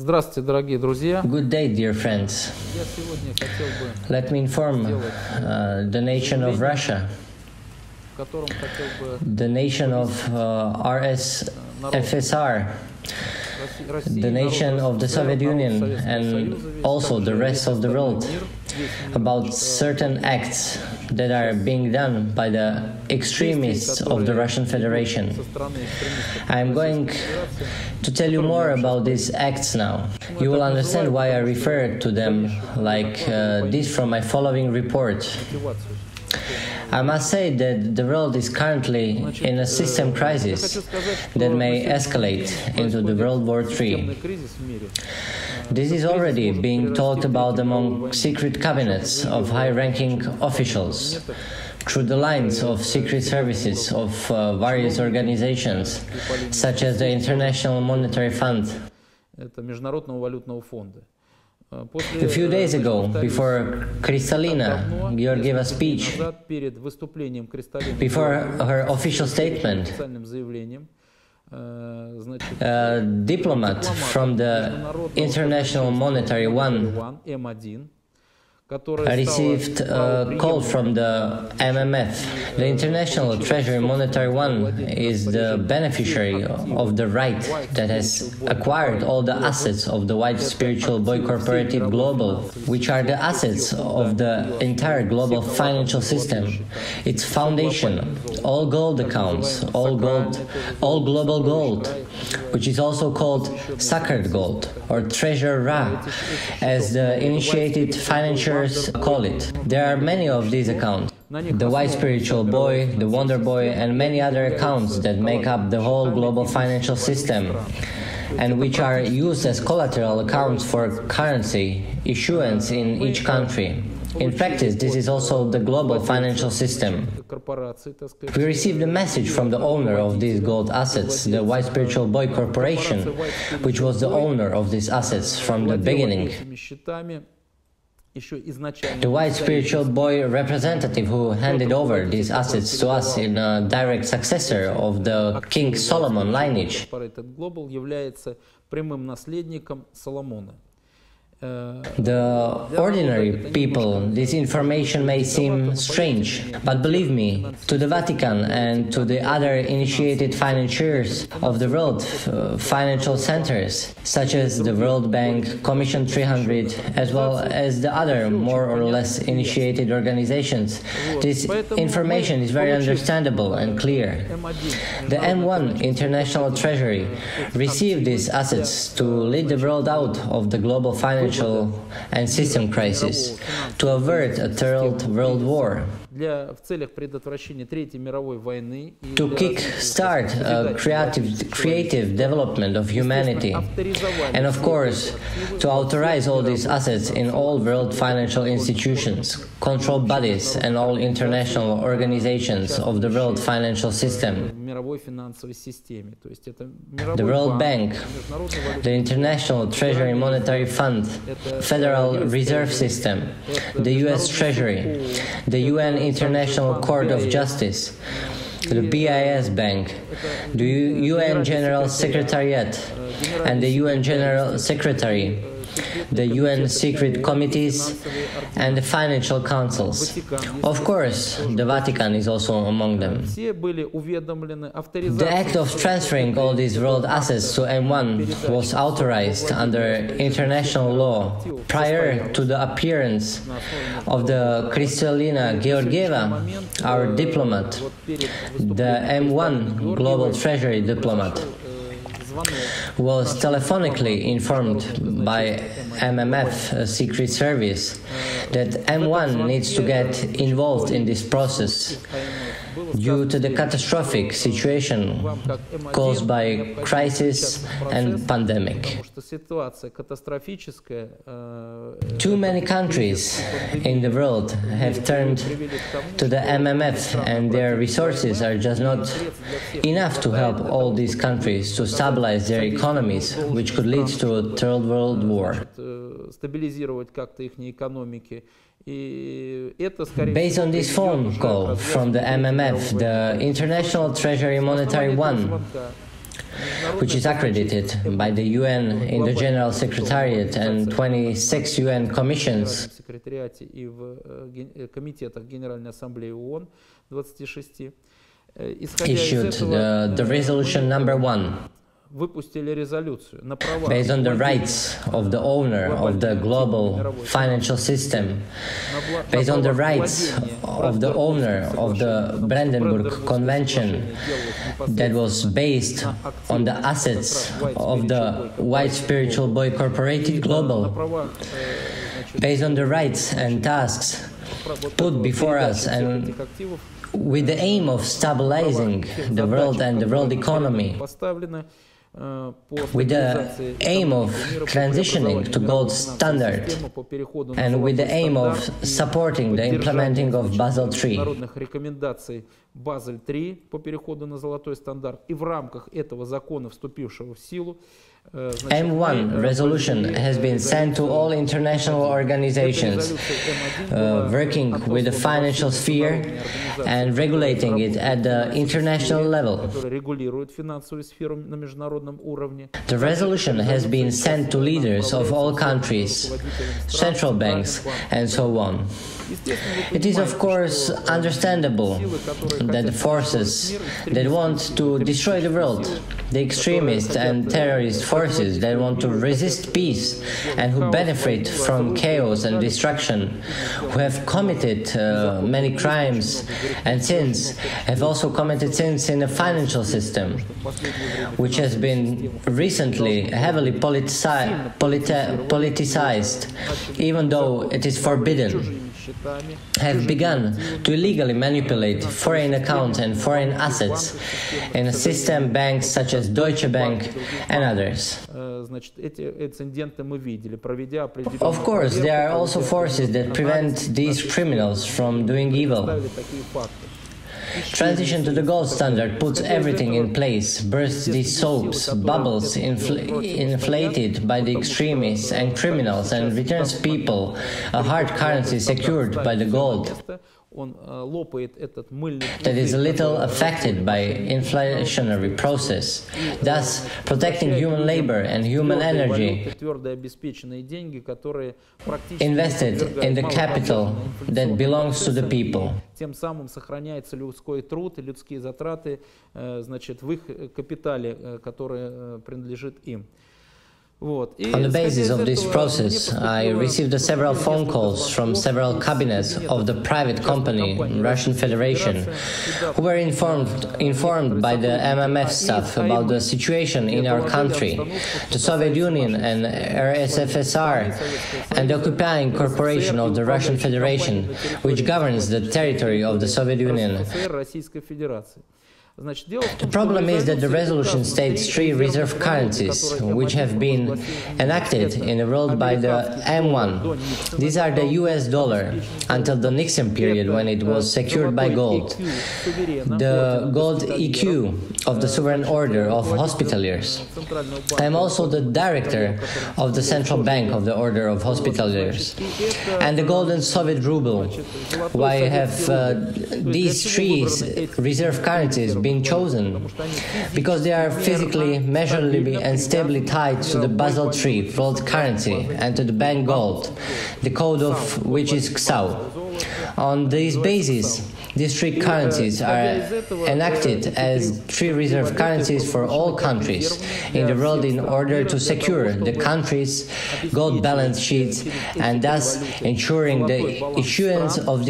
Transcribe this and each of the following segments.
Здравствуйте, дорогие друзья. Good day, dear friends. Я сегодня хотел бы Let me inform the nation of Russia, в котором хотел бы the nation of RSFSR, the nation of the Soviet Union, and also the rest of the world about certain acts that are being done by the extremists of the Russian Federation. I'm going to tell you more about these acts now. You will understand why I refer to them like this from my following report. I must say that the world is currently in a system crisis that may escalate into the World War III. This is already being talked about among secret cabinets of high-ranking officials, through the lines of secret services of various organizations, such as the International Monetary Fund. A few days ago, before Kristalina Georgieva speech, before her official statement, a diplomat from the International Monetary Fund received a call from the MMF. The International Treasury Monetary Fund is the beneficiary of the right that has acquired all the assets of the White Spiritual Boy Corporative Global, which are the assets of the entire global financial system, its foundation, all gold accounts, all global gold, which is also called sacred gold or treasure Ra, as the initiated financiers call it. There are many of these accounts. The White Spiritual Boy, the Wonder Boy, and many other accounts that make up the whole global financial system, and which are used as collateral accounts for currency issuance in each country. In practice, this is also the global financial system. We received a message from the owner of these gold assets, the White Spiritual Boy Corporation, which was the owner of these assets from the beginning. The White Spiritual Boy representative who handed over these assets to us in a direct successor of the King Solomon lineage. The ordinary people, this information may seem strange, but believe me, to the Vatican and to the other initiated financiers of the world, financial centers, such as the World Bank, Commission 300, as well as the other more or less initiated organizations, this information is very understandable and clear. The M1 International Treasury received these assets to lead the world out of the global financial and system crisis, to avert a third world war, to kick-start a creative development of humanity, and of course, to authorize all these assets in all world financial institutions, control bodies, and all international organizations of the world financial system. The World Bank, the International Treasury Monetary Fund, Federal Reserve System, the US Treasury, the UN International Court of Justice, the BIS Bank, the UN General Secretariat, and the UN General Secretary, the UN secret committees, and the financial councils. Of course, the Vatican is also among them. The act of transferring all these world assets to M1 was authorized under international law prior to the appearance of the Kristalina Georgieva, our diplomat, the M1 Global Treasury diplomat, was telephonically informed by MMF Secret Service that M1 needs to get involved in this process due to the catastrophic situation caused by crisis and pandemic. Too many countries in the world have turned to the MMF, and their resources are just not enough to help all these countries to stabilize their economies, which could lead to a third world war. Based on this phone call from the MMF, the International Treasury Monetary Fund which is accredited by the UN in the General Secretariat and 26 UN commissions, секретариате и в комитетах Генеральной Ассамблеи ООН 26. issued the resolution number 1. Выпустили резолюцию на права based on the rights of the owner of the global financial system, based on the rights of the owner of the Brandenburg Convention that was based on the assets of the white spiritual boy corporated global, based on the rights and tasks put before us and with the aim of stabilizing the world and the world economy, with the aim of transitioning to gold standard and with the aim of supporting the implementing of Basel III. Базель 3 по переходу на золотой стандарт, и в рамках этого закона, вступившего в силу, M1 resolution has been sent to all international organizations working with the financial sphere and regulating it at the international level. The resolution has been sent to leaders of all countries, central banks, and so on. It is of course understandable that the forces that want to destroy the world, the extremist and terrorist forces that want to resist peace and who benefit from chaos and destruction, who have committed many crimes and sins, have also committed sins in the financial system, which has been recently heavily politicized, even though it is forbidden, have begun to illegally manipulate foreign accounts and foreign assets in a system banks such as Deutsche Bank and others. Of course, there are also forces that prevent these criminals from doing evil. Transition to the gold standard puts everything in place, bursts these soaps, bubbles inflated by the extremists and criminals, and returns people a hard currency secured by the gold that is a little affected by inflationary process, thus protecting human labor and human energy invested in the capital that belongs to the people. Тем самым сохраняется людской труд и людские затраты, значит, в их капитале, который принадлежит им. On the basis of this process, I received several phone calls from several cabinets of the private company, Russian Federation, who were informed by the MMF staff about the situation in our country, the Soviet Union and RSFSR, and the occupying corporation of the Russian Federation, which governs the territory of the Soviet Union. The problem is that the resolution states 3 reserve currencies, which have been enacted in the world by the M1. These are the US dollar, until the Nixon period when it was secured by gold, the gold EQ of the Sovereign Order of Hospitaliers. I am also the director of the Central Bank of the Order of Hospitaliers, and the golden Soviet ruble. Why have these 3 reserve currencies been chosen? Because they are physically, measurably and stably tied to the Basel III world currency and to the bank gold, the code of which is XAU. On this basis, these 3 currencies are enacted as 3 reserve currencies for all countries in the world in order to secure the country's gold balance sheets and thus ensuring the issuance of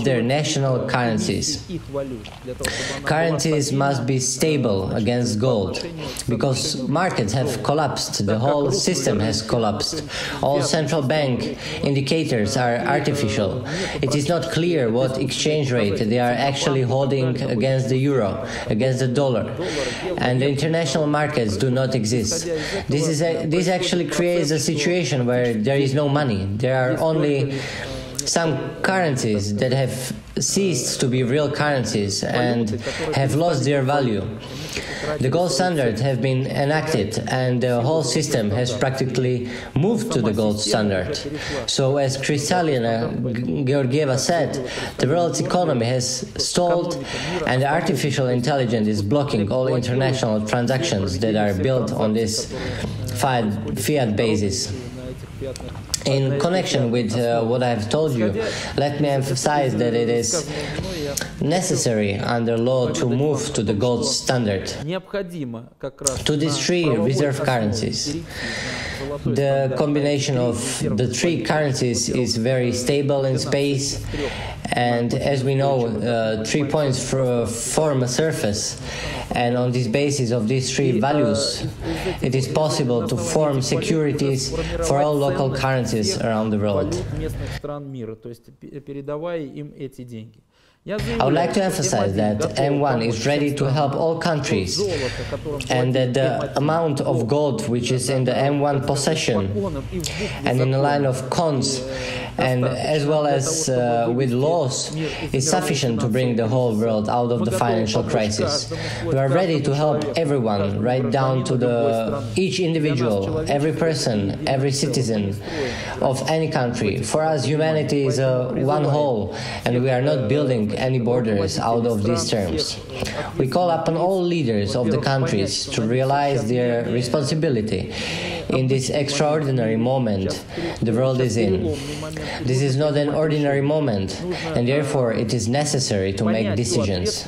their national currencies. Currencies must be stable against gold because markets have collapsed, the whole system has collapsed. All central bank indicators are artificial. It is not clear what exchange rate they are actually holding against the euro, against the dollar, and the international markets do not exist. This actually creates a situation where there is no money. There are only some currencies that have ceased to be real currencies and have lost their value. The gold standard have been enacted and the whole system has practically moved to the gold standard. So as Kristalina Georgieva said, the world's economy has stalled and the artificial intelligence is blocking all international transactions that are built on this fiat basis. In connection with what I've told you, let me emphasize that it is necessary under law to move to the gold standard, to these three reserve currencies. The combination of the three currencies is very stable in space, and as we know, 3 points form a surface, and on this basis of these three values, it is possible to form securities for all local currencies around the world. I would like to emphasize that M1 is ready to help all countries, and that the amount of gold which is in the M1 possession and in the line of cons and as well as with laws is sufficient to bring the whole world out of the financial crisis. We are ready to help everyone, right down to each individual, every person, every citizen of any country. For us, humanity is one whole, and we are not building any borders out of these terms. We call upon all leaders of the countries to realize their responsibility in this extraordinary moment the world is in. This is not an ordinary moment, and therefore it is necessary to make decisions.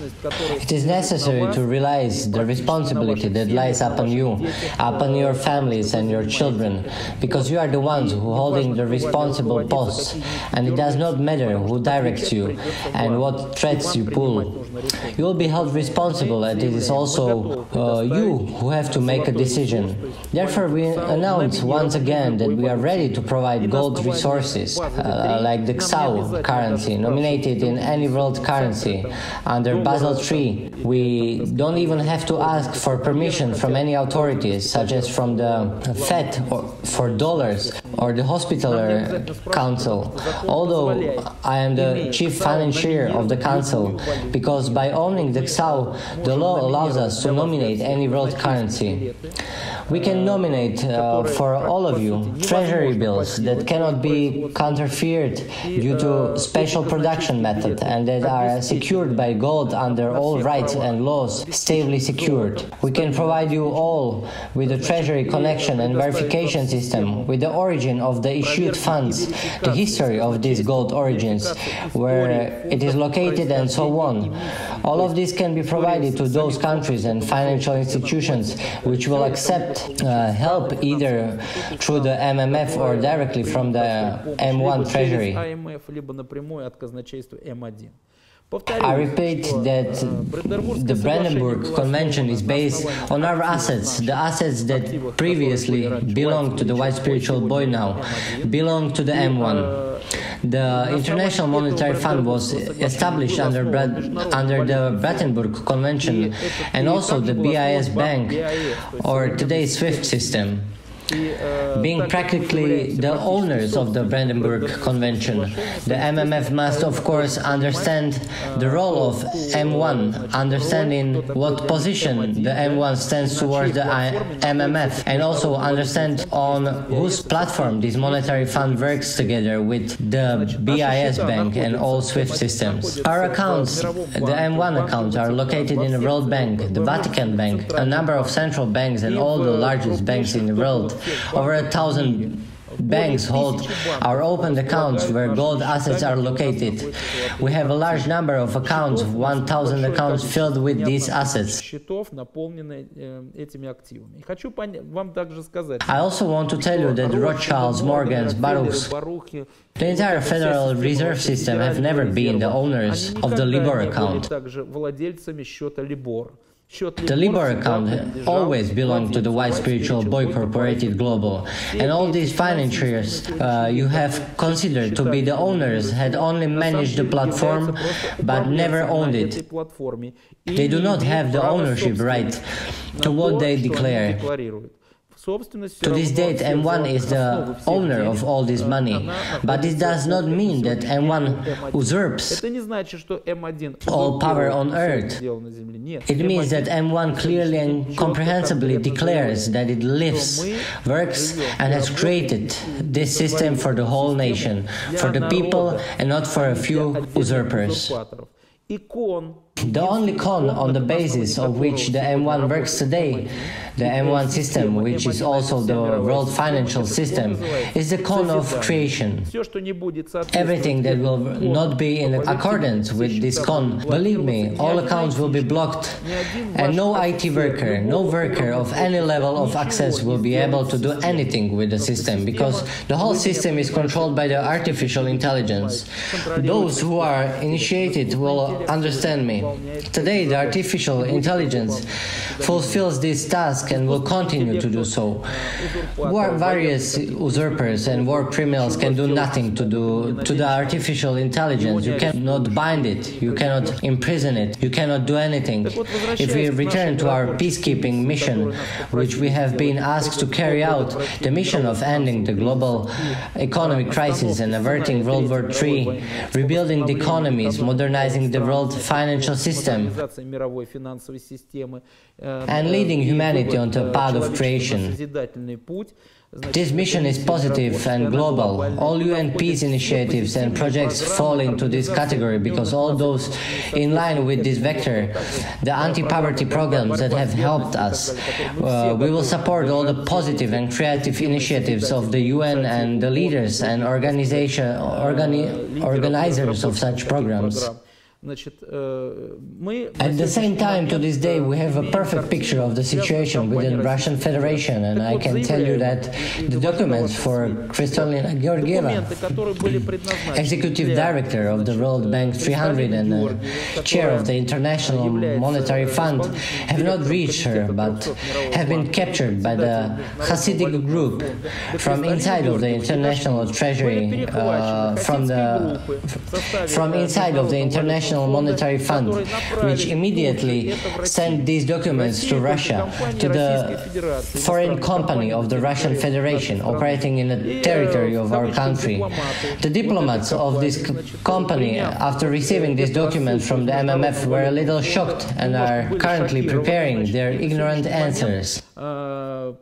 It is necessary to realize the responsibility that lies upon you, upon your families and your children, because you are the ones who are holding the responsible posts, and it does not matter who directs you and what threats you pull. You will be held responsible, and it is also you who have to make a decision. Therefore, we announce once again that we are ready to provide gold resources, like the XAU currency, nominated in any world currency. Under Basel III, we don't even have to ask for permission from any authorities, such as from the Fed or for dollars or the Hospitaller Council, although I am the chief financier of the council, because by owning the XAU, the law allows us to nominate any world currency. We can nominate for all of you treasury bills that cannot be counterfeited due to special production method and that are secured by gold under all rights and laws, stably secured. We can provide you all with a treasury connection and verification system with the origin of the issued funds, the history of these gold origins, where it is located and so on. All of this can be provided to those countries and financial institutions which will accept help either through the MMF or directly from the M1 Treasury. I repeat that the Brandenburg Convention is based on our assets, the assets that previously belonged to the White Spiritual Boy now, belong to the M1. The International Monetary Fund was established under the Brandenburg Convention and also the BIS Bank, or today's SWIFT system. Being practically the owners of the Brandenburg Convention, the MMF must of course understand the role of M1, understanding what position the M1 stands towards the MMF, and also understand on whose platform this monetary fund works together with the BIS Bank and all SWIFT systems. Our accounts, the M1 accounts, are located in the World Bank, the Vatican Bank, a number of central banks and all the largest banks in the world. Over 1,000 banks hold our open accounts where gold assets are located. We have a large number of accounts, 1,000 accounts filled with these assets. I also want to tell you that Rothschilds, Morgans, Baruchs, the entire Federal Reserve System have never been the owners of the Libor account. The Libor account always belonged to the White Spiritual Boy Corporated Global, and all these financiers you have considered to be the owners had only managed the platform but never owned it. They do not have the ownership right to what they declare. To this date, M1 is the owner of all this money, but this does not mean that M1 usurps all power on earth. It means that M1 clearly and comprehensively declares that it lives, works, and has created this system for the whole nation, for the people, and not for a few usurpers. The only con on the basis of which the M1 works today, the M1 system, which is also the world financial system, is the con of creation. Everything that will not be in accordance with this con, believe me, all accounts will be blocked, and no IT worker, no worker of any level of access will be able to do anything with the system, because the whole system is controlled by the artificial intelligence. Those who are initiated will understand me. Today, the artificial intelligence fulfills this task and will continue to do so. Various usurpers and war criminals can do nothing to the artificial intelligence. You cannot bind it, you cannot imprison it, you cannot do anything. If we return to our peacekeeping mission, which we have been asked to carry out, the mission of ending the global economic crisis and averting World War III, rebuilding the economies, modernizing the world financial system, and leading humanity onto a path of creation. This mission is positive and global. All UN peace initiatives and projects fall into this category because all those in line with this vector, the anti-poverty programs that have helped us, we will support all the positive and creative initiatives of the UN and the leaders and organizers of such programs. At the same time, to this day, we have a perfect picture of the situation within Russian Federation, and I can tell you that the documents for Kristalina Georgieva, Executive Director of the World Bank 300 and Chair of the International Monetary Fund, have not reached her, but have been captured by the Hasidic group from inside of the International Treasury, from inside of the International Monetary Fund, which immediately sent these documents to Russia, to the foreign company of the Russian Federation operating in the territory of our country. The diplomats of this company, after receiving these documents from the MMF, were a little shocked and are currently preparing their ignorant answers. The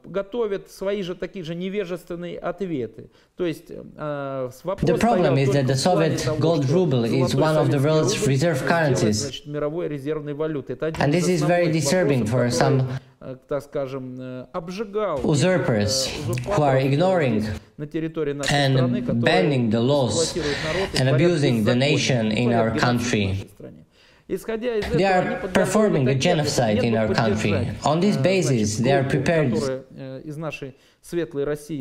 problem is that the Soviet gold ruble is one of the world's reserve currencies, and this is very disturbing for some usurpers who are ignoring and bending the laws and abusing the nation in our country. They are performing a genocide in our country. On this basis, they are prepared.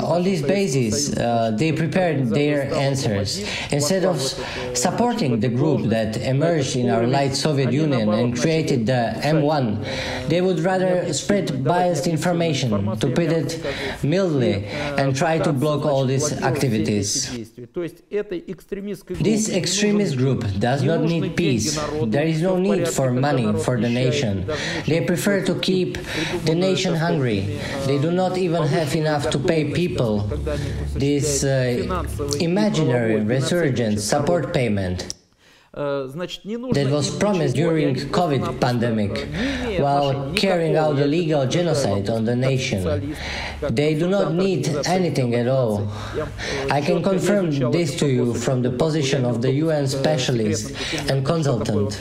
On this basis, they prepared their answers. Instead of supporting the group that emerged in our light Soviet Union and created the M1, they would rather spread biased information, to put it mildly, and try to block all these activities. This extremist group does not need peace. There is no need for money for the nation. They prefer to keep the nation hungry. They do not even have enough to pay people this imaginary resurgent support payment that was promised during COVID pandemic while carrying out a legal genocide on the nation. They do not need anything at all. I can confirm this to you from the position of the UN specialist and consultant.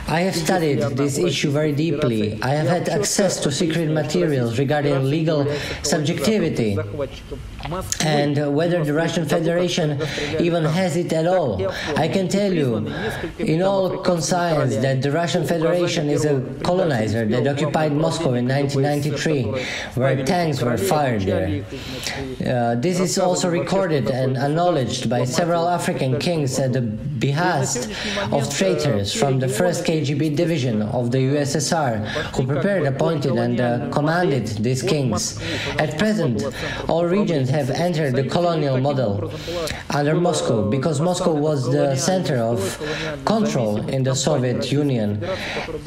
I have studied this issue very deeply. I have had access to secret materials regarding legal subjectivity and whether the Russian Federation even has it at all. I can tell you in all conscience that the Russian Federation is a colonizer that occupied Moscow in 1993, where tanks were fired there. This is also recorded and acknowledged by several African kings at the behest of traitors from the 1st KGB division of the USSR, who prepared, appointed and commanded these kings. At present, all regions have entered the colonial model under Moscow, because Moscow was the center of control in the Soviet Union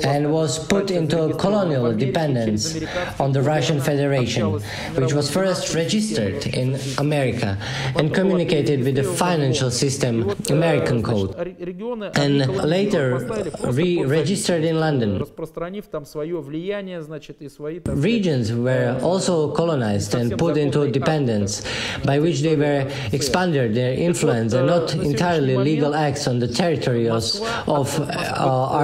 and was put into colonial dependence on the Russian Federation, which was first registered in America and communicated with the financial system American code, and later re-registered in London. Regions were also colonized and put into dependence, by which they were expanded their influence and not entirely legal acts on the territories of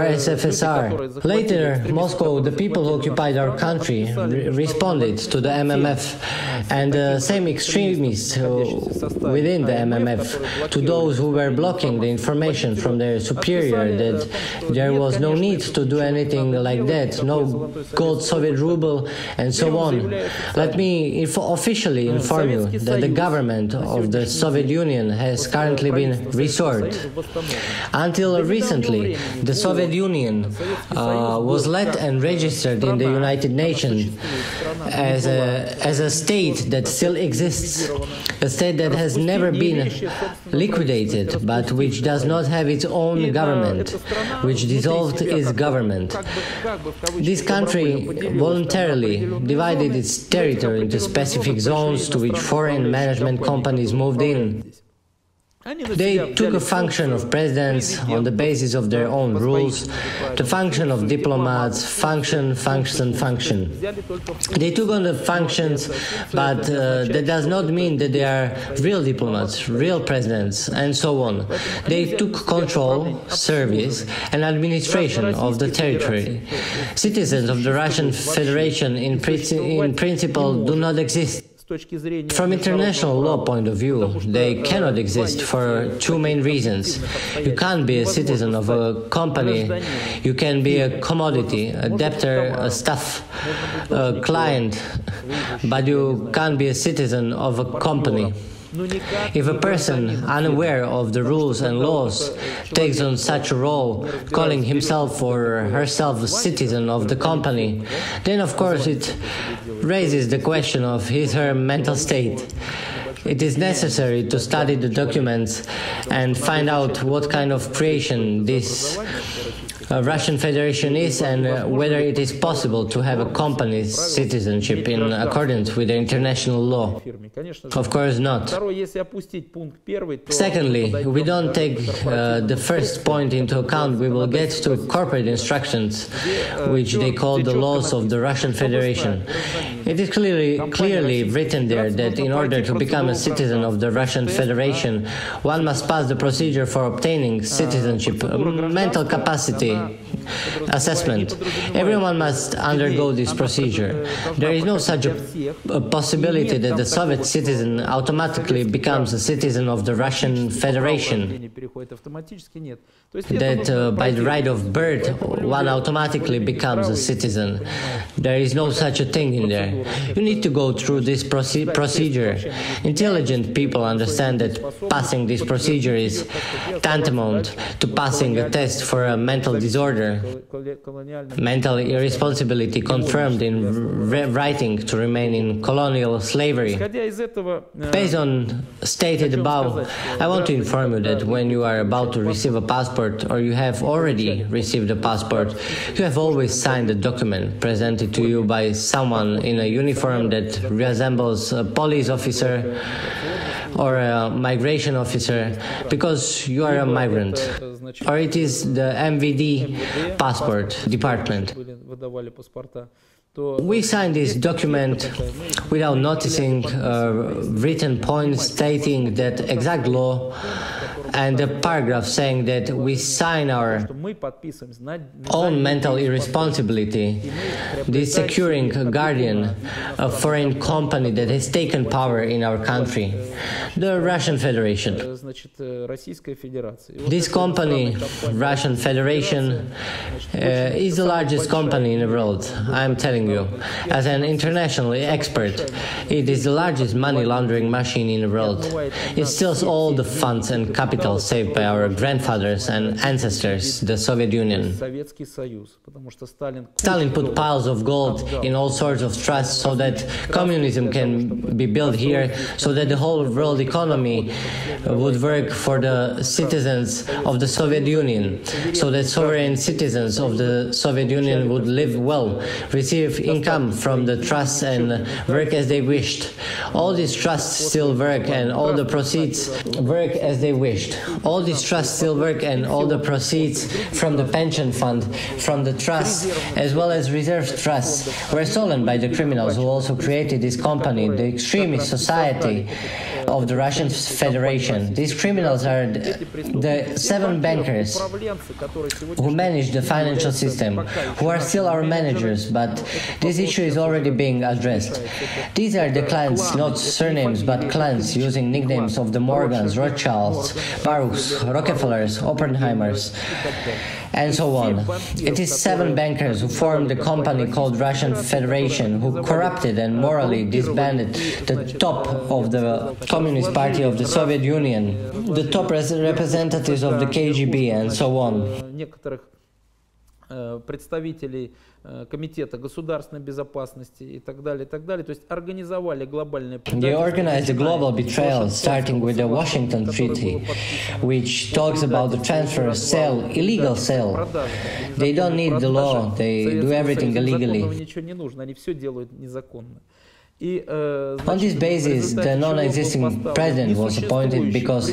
RSFSR. Later, Moscow, the people who occupied our country, responded to the MMF, and the same extremists within the MMF, to those who were blocking the information from their superior that there was no need to do anything like that, no gold Soviet ruble, and so on. Let me officially inform you that the government of the Soviet Union has currently been restored. Until recently, the Soviet Union was led and registered in the United Nations as a state that still exists, a state that has never been liquidated, but which does not have its own government, which dissolved its government. This country voluntarily divided its territory into specific zones to which foreign management companies moved in. They took a function of presidents on the basis of their own rules, the function of diplomats, function. They took on the functions, but that does not mean that they are real diplomats, real presidents, and so on. They took control, service, and administration of the territory. Citizens of the Russian Federation in principle do not exist. From international law point of view, they cannot exist for two main reasons. You can't be a citizen of a company, you can be a commodity, a debtor, a staff, a client, but you can't be a citizen of a company. If a person, unaware of the rules and laws, takes on such a role, calling himself or herself a citizen of the company, then of course it raises the question of his/her mental state. It is necessary to study the documents and find out what kind of creation this Russian Federation is and whether it is possible to have a company's citizenship in accordance with the international law. Of course not. Secondly, we don't take the first point into account, we will get to corporate instructions, which they call the laws of the Russian Federation. It is clearly written there that in order to become a citizen of the Russian Federation, one must pass the procedure for obtaining citizenship, mental capacity assessment. Everyone must undergo this procedure. There is no such a possibility that the Soviet citizen automatically becomes a citizen of the Russian Federation, that by the right of birth one automatically becomes a citizen. There is no such a thing in there. You need to go through this procedure. Intelligent people understand that passing this procedure is tantamount to passing a test for a mental disorder, mental irresponsibility confirmed in writing to remain in colonial slavery. Based on stated above, I want to inform you that when you are about to receive a passport or you have already received a passport, you have always signed a document presented to you by someone in a uniform that resembles a police officer or a migration officer, because you are a migrant, or it is the MVD passport department. We signed this document without noticing written points stating that exact law and a paragraph saying that we sign our own mental irresponsibility, this securing a guardian, a foreign company that has taken power in our country, the Russian Federation. This company, Russian Federation, is the largest company in the world. I'm telling telling you, as an international expert, it is the largest money laundering machine in the world. It steals all the funds and capital saved by our grandfathers and ancestors, the Soviet Union. Stalin put piles of gold in all sorts of trusts so that communism can be built here, so that the whole world economy would work for the citizens of the Soviet Union, so that sovereign citizens of the Soviet Union would live well, receive income from the trusts and work as they wished. All these trusts still work and all the proceeds work as they wished. All these trusts still work and all the proceeds from the pension fund, from the trusts, as well as reserve trusts, were stolen by the criminals who also created this company, the extremist society of the Russian Federation. These criminals are the 7 bankers who manage the financial system, who are still our managers, but this issue is already being addressed. These are the clans, not surnames, but clans using nicknames of the Morgans, Rothschilds, Baruchs, Rockefellers, Oppenheimers, and so on. It is 7 bankers who formed the company called Russian Federation, who corrupted and morally disbanded the top of the Communist Party of the Soviet Union, the top representatives of the KGB, and so on. Представителей Комитета государственной безопасности и так далее, то есть организовали глобальное предательство. They organized a global betrayal, starting with the Washington Treaty, which talks about the transfer of sale, illegal sale. They don't need the law, they do everything illegally. Ничего не нужно, они все делают незаконно. On this basis, the non-existing president was appointed because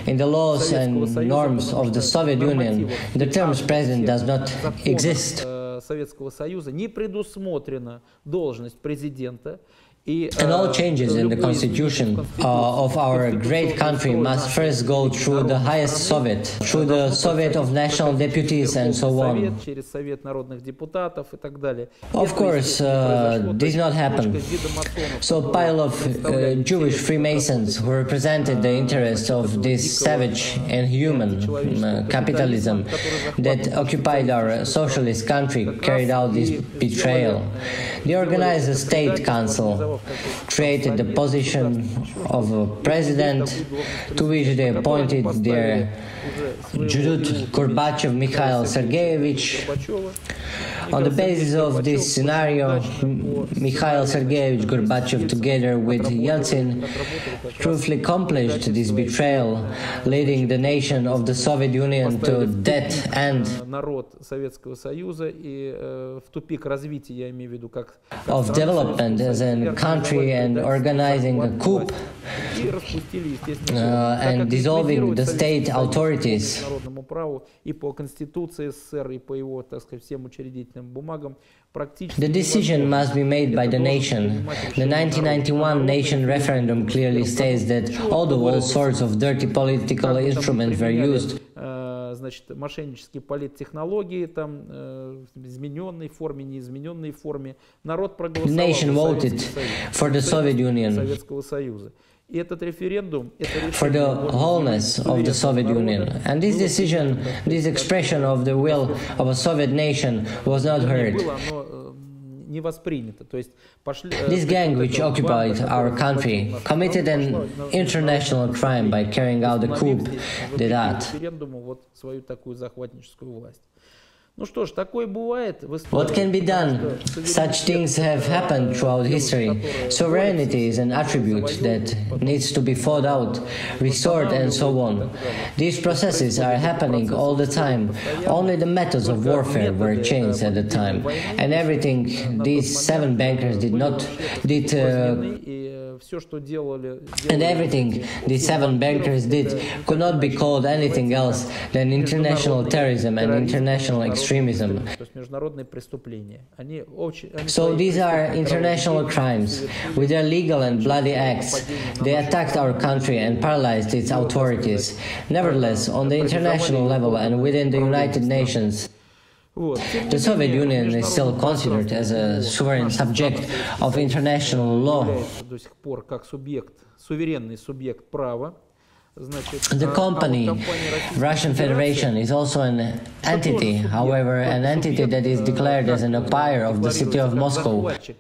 in the laws and norms of the Soviet Union, the term president does not exist. Советского Союза не предусмотрена должность президента. And all changes in the constitution of our great country must first go through the highest Soviet, through the Soviet of National Deputies and so on. Of course, this did not happen. So a pile of Jewish Freemasons who represented the interests of this savage and human capitalism that occupied our socialist country carried out this betrayal. They organized a state council, created the position of a president, to which they appointed their Judut Gorbachev Mikhail Sergeyevich. On the basis of this scenario, Mikhail Sergeyevich Gorbachev, together with Yeltsin, truthfully accomplished this betrayal, leading the nation of the Soviet Union to death end of development as a country and organizing a coup and dissolving the state authorities. The decision must be made by the nation. The 1991 nation referendum clearly states that although all sorts of dirty political instruments were used, значит, мошеннические политтехнологии, там, измененной форме, неизмененной форме, народ проголосовал the nation voted for the Soviet Union, Советского Союза. И этот референдум, for the wholeness of the Soviet Union. And this decision, this expression of the will of a Soviet nation was not heard. This gang, which occupied our country, committed an international crime by carrying out the coup d'etat. What can be done? Such things have happened throughout history. Sovereignty is an attribute that needs to be fought out, restored, and so on. These processes are happening all the time. Only the methods of warfare were changed at the time. And everything these 7 bankers and everything these 7 bankers did could not be called anything else than international terrorism and international extremism. So these are international crimes. With their legal and bloody acts, they attacked our country and paralyzed its authorities. Nevertheless, on the international level and within the United Nations, the Soviet Union is still considered as a sovereign subject of international law. The company, Russian Federation, is also an entity, however, an entity that is declared as an occupier of the city of Moscow, which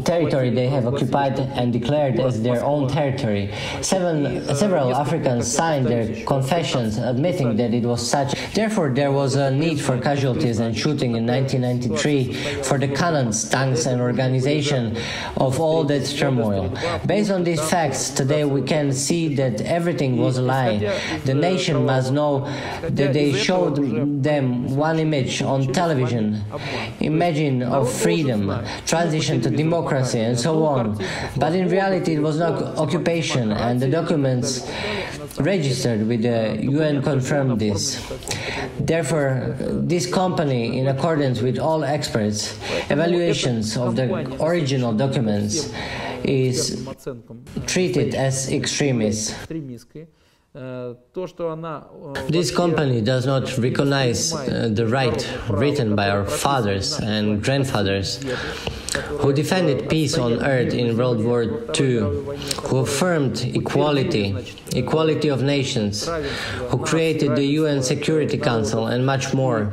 territory they have occupied and declared as their own territory. Several Africans signed their confessions admitting that it was such. Therefore, there was a need for casualties and shooting in 1993 for the cannons, tanks and organization of all that turmoil. Based on these facts, today we can see that everything was a lie. The nation must know that they showed them one image on television. Imagine of freedom, transition to democracy and so on. But in reality it was not occupation, and the documents registered with the UN confirmed this. Therefore, this company, in accordance with all experts' evaluations of the original documents, is treated as extremists. This company does not recognize the right written by our fathers and grandfathers who defended peace on earth in World War II, who affirmed equality of nations, who created the UN Security Council and much more.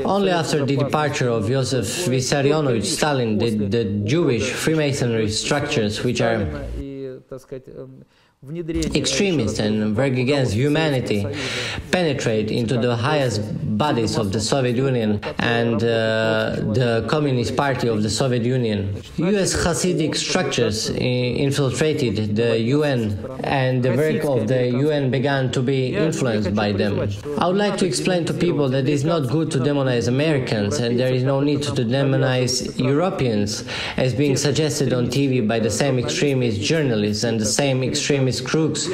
Only after the departure of Joseph Vissarionovich Stalin did the Jewish Freemasonry structures, which are extremist and work against humanity, penetrate into the highest bodies of the Soviet Union and the Communist Party of the Soviet Union. US Hasidic structures infiltrated the UN, and the work of the UN began to be influenced by them. I would like to explain to people that it is not good to demonize Americans, and there is no need to demonize Europeans, as being suggested on TV by the same extremist journalists and the same extremist crooks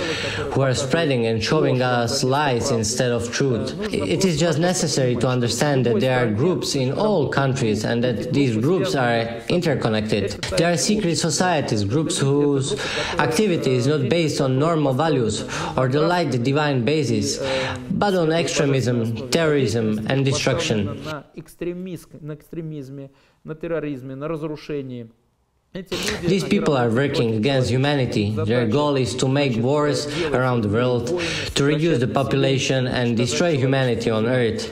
who are spreading and showing us lies instead of truth. It is just necessary to understand that there are groups in all countries and that these groups are interconnected. There are secret societies, groups whose activity is not based on normal values or the light divine basis, but on extremism, terrorism and destruction. These people are working against humanity. Their goal is to make wars around the world, to reduce the population and destroy humanity on Earth.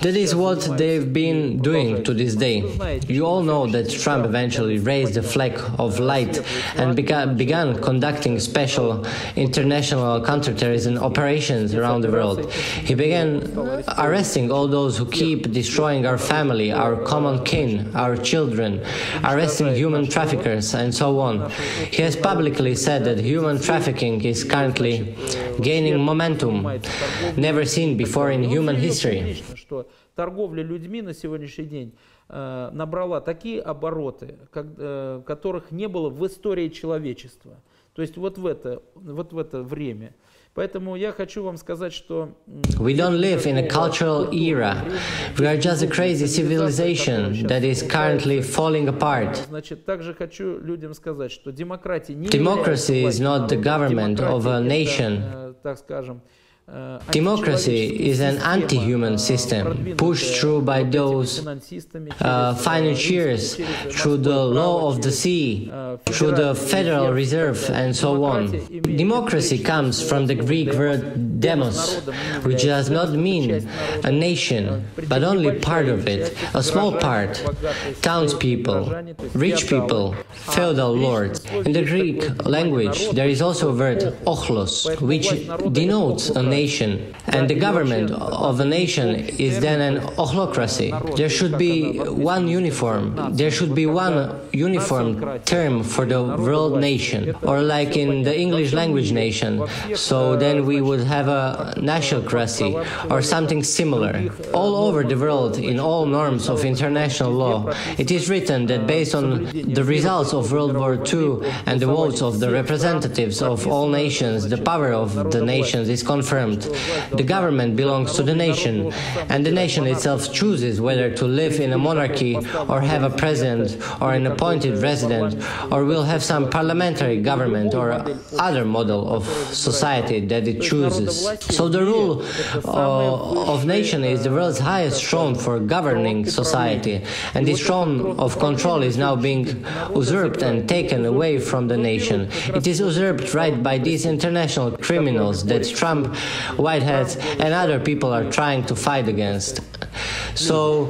That is what they've been doing to this day. You all know that Trump eventually raised the flag of light and began conducting special international counterterrorism operations around the world. He began arresting all those who keep destroying our family, our common kin, our children, arresting human traffickers and so on. He has publicly said that human trafficking is currently gaining momentum, never seen before in human history. Торговля людьми на сегодняшний день набрала такие обороты, которых не было в истории человечества. То есть вот в это время. Поэтому я хочу вам сказать, что we don't live in a cultural era. We are just a crazy civilization that is currently falling apart. Значит, также хочу людям сказать, что демократия не Democracy is not the government of a nation. Так скажем, democracy is an anti-human system pushed through by those financiers, through the law of the sea, through the Federal Reserve and so on. Democracy comes from the Greek word demos, which does not mean a nation, but only part of it, a small part, townspeople, rich people, feudal lords. In the Greek language there is also a word ochlos, which denotes a nation, and the government of a nation is then an ochlocracy. There should be one uniform term for the world nation, or like in the English language nation, so then we would have a nationalcracy or something similar. All over the world, in all norms of international law, it is written that based on the results of World War II and the votes of the representatives of all nations, the power of the nations is confirmed. confirmed. The government belongs to the nation, and the nation itself chooses whether to live in a monarchy or have a president or an appointed resident, or will have some parliamentary government or other model of society that it chooses. So the rule of nation is the world's highest throne for governing society, and this throne of control is now being usurped and taken away from the nation. It is usurped right by these international criminals that Trump, Whiteheads and other people are trying to fight against. So,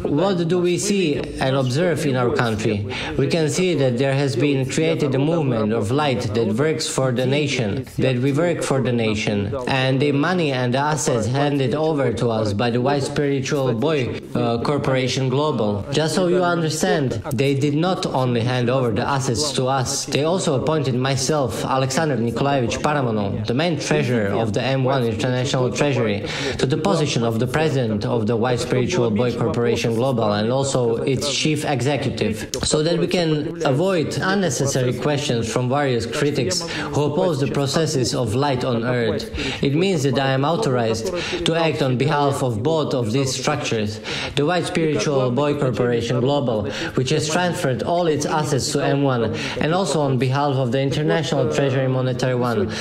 what do we see and observe in our country? We can see that there has been created a movement of light that works for the nation, that we work for the nation, and the money and the assets handed over to us by the white spiritual boy corporation Global. Just so you understand, they did not only hand over the assets to us, they also appointed myself, Alexander Nikolaevich Paramonov, the main treasurer of the M1 International Treasury, to the position of the president of the white spiritual boy corporation Global and also its chief executive, so that we can avoid unnecessary questions from various critics who oppose the processes of light on earth. It means that I am authorized to act on behalf of both of these structures, the white spiritual boy corporation Global, which has transferred all its assets to M1, and also on behalf of the International Treasury Monetary One,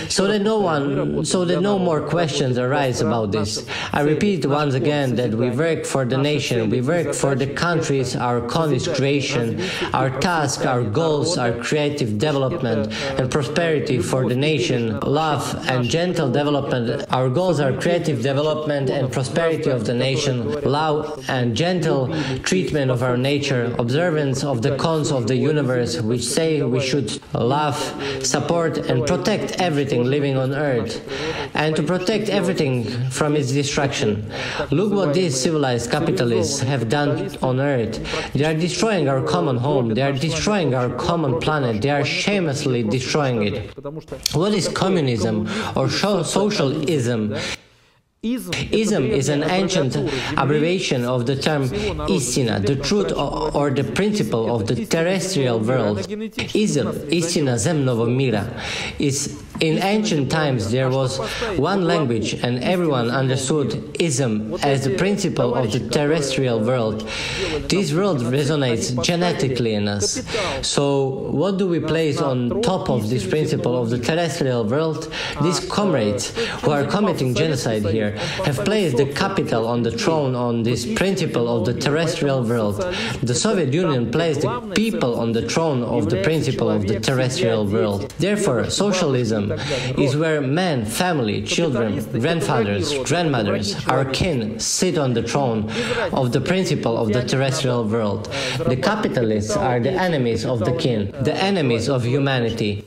so that no more questions arise about this. I repeat once again that we work for the nation, we work for the countries, our country's creation, our task, our goals, our creative development and prosperity for the nation, love and gentle development. Our goals are creative development and prosperity of the nation, love and gentle treatment of our nature, observance of the cons of the universe, which say we should love, support and protect everything living on earth, and to protect everything from its destruction. Look what these civilized capitalists have done on earth. They are destroying our common home, they are destroying our common planet, they are shamelessly destroying it. What is communism or socialism? Ism is an ancient abbreviation of the term istina, the truth or the principle of the terrestrial world. Ism, istina zemnovo mira, is in ancient times there was one language and everyone understood ism as the principle of the terrestrial world. This world resonates genetically in us. So what do we place on top of this principle of the terrestrial world? These comrades who are committing genocide here have placed the capital on the throne on this principle of the terrestrial world. The Soviet Union placed the people on the throne of the principle of the terrestrial world. Therefore, socialism is where men, family, children, grandfathers, grandmothers, our kin sit on the throne of the principle of the terrestrial world. The capitalists are the enemies of the kin, the enemies of humanity.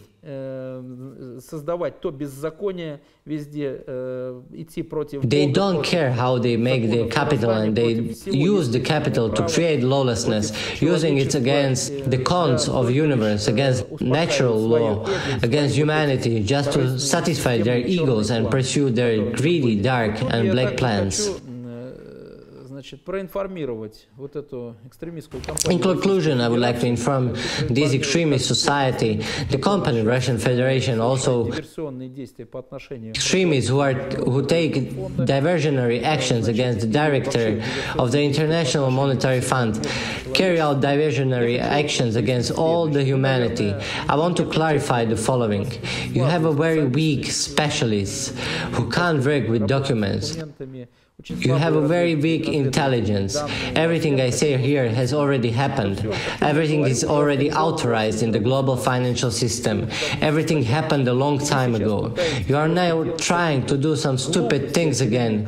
They don't care how they make their capital, and they use the capital to create lawlessness, using it against the cons of universe, against natural law, against humanity, just to satisfy their egos and pursue their greedy, dark and black plans. In conclusion, I would like to inform this extremist society, the company Russian Federation, also extremists who take diversionary actions against the director of the International Monetary Fund, carry out diversionary actions against all the humanity. I want to clarify the following. You have a very weak specialist who can't work with documents. You have a very weak intelligence. Everything I say here has already happened. Everything is already authorized in the global financial system. Everything happened a long time ago. You are now trying to do some stupid things again,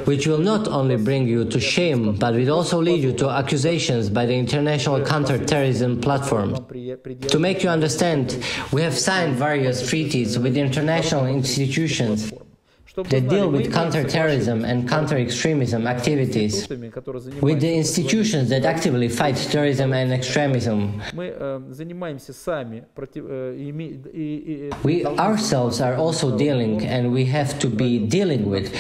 which will not only bring you to shame, but will also lead you to accusations by the International Counter-Terrorism Platform. To make you understand, we have signed various treaties with international institutions that deal with counterterrorism and counter-extremism activities, with the institutions that actively fight terrorism and extremism. We ourselves are also dealing, and we have to be dealing with,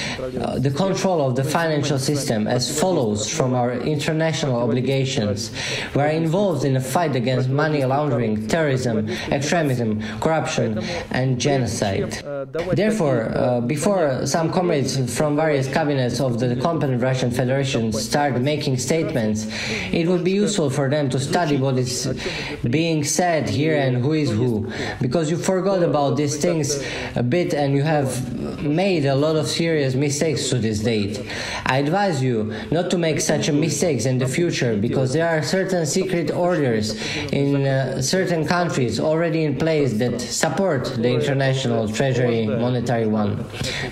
the control of the financial system as follows from our international obligations. We are involved in a fight against money laundering, terrorism, extremism, corruption and genocide. Therefore, before some comrades from various cabinets of the competent Russian Federation start making statements, it would be useful for them to study what is being said here and who is who, because you forgot about these things a bit and you have made a lot of serious mistakes to this date. I advise you not to make such mistakes in the future, because there are certain secret orders in certain countries already in place that support the International Treasury Monetary One.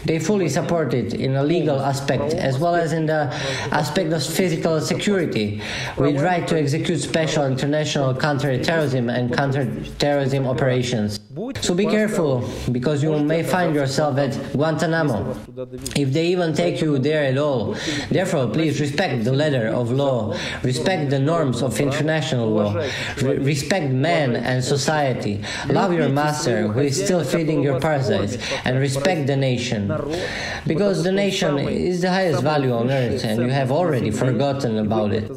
They fully support it in a legal aspect as well as in the aspect of physical security, with right to execute special international counter-terrorism and counter-terrorism operations. So be careful, because you may find yourself at Guantanamo, if they even take you there at all. Therefore, please respect the letter of law, respect the norms of international law, respect man and society, love your master who is still feeding your parasites, and respect the nation. Because the nation is the highest value on earth, and you have already forgotten about it.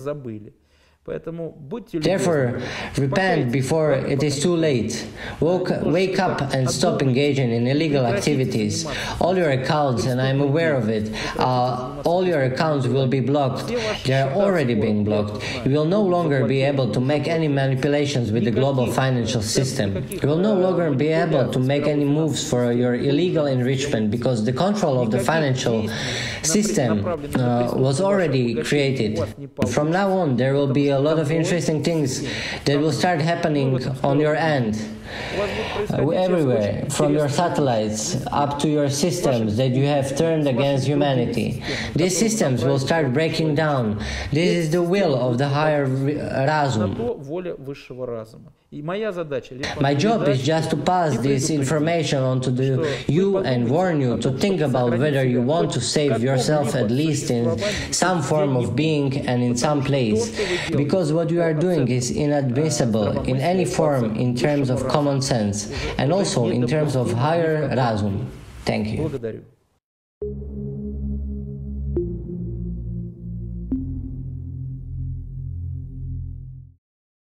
Therefore, repent before it is too late. Wake up and stop engaging in illegal activities. All your accounts, and I am aware of it, all your accounts will be blocked. They are already being blocked. You will no longer be able to make any manipulations with the global financial system. You will no longer be able to make any moves for your illegal enrichment, because the control of the financial system was already created. From now on, there will be a lot of interesting things that will start happening on your end. Everywhere, from your satellites up to your systems that you have turned against humanity. These systems will start breaking down. This is the will of the higher Razum. My job is just to pass this information on to you and warn you to think about whether you want to save yourself, at least in some form of being and in some place. Because what you are doing is inadmissible in any form in terms of common sense, and also in terms of higher Razum. Thank you.